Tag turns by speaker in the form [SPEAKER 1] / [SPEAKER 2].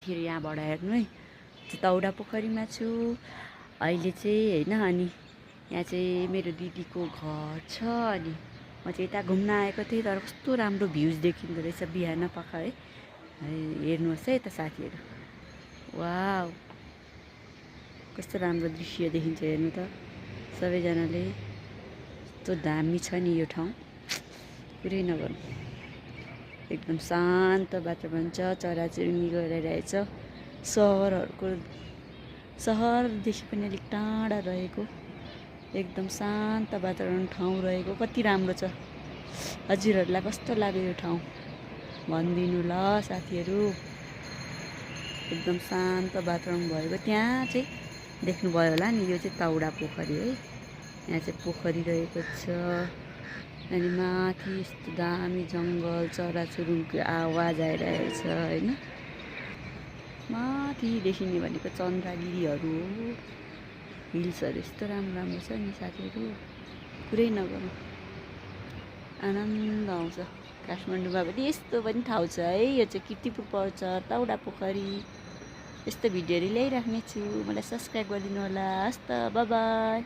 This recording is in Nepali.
[SPEAKER 1] फेरि यहाँबाट हेर्नु है तौडा पोखरीमा छु अहिले चाहिँ होइन। अनि यहाँ चाहिँ मेरो दिदीको घर छ। अनि म चाहिँ यता घुम्न आएको थिएँ, तर कस्तो राम्रो भ्युज देखिँदो रहेछ बिहान पख है। हेर्नुहोस् है यता साथीहरू, वाउ कस्तो राम्रो दृश्य देखिन्छ हेर्नु त सबैजनाले। यस्तो दामी छ नि यो ठाउँ, कुरै नगर्नु। एकदम शान्त वातावरण छ, चराचुरुङ्गी गरिरहेछ। सहरदेखि पनि अलिक टाढा रहेको एकदम शान्त वातावरण ठाउँ रहेको कति राम्रो छ। हजुरहरूलाई कस्तो लाग्यो यो ठाउँ भनिदिनु ल साथीहरू। एकदम शान्त वातावरण भएको त्यहाँ चाहिँ देख्नुभयो होला नि, यो चाहिँ तौडा पोखरी है। यहाँ चाहिँ पोखरी रहेको छ। अनि माथि यस्तो दामी जङ्गल, चराचुरुङ्गीको आवाज आइरहेको छ होइन। माथि देखिने भनेको चन्द्रगिरीहरू हो, हिल्सहरू यस्तो राम्रो राम्रो छ नि साथीहरू, कुरै नगर्नु। आनन्द आउँछ। काठमाडौँमा पनि यस्तो पनि ठाउँ छ है। यो चाहिँ कीर्तिपुर पर्छ, तौडा पोखरी। यस्तो भिडियोहरू ल्याइराख्ने छु, मलाई सब्सक्राइब गरिदिनु होला। हस् त, बाई बाई।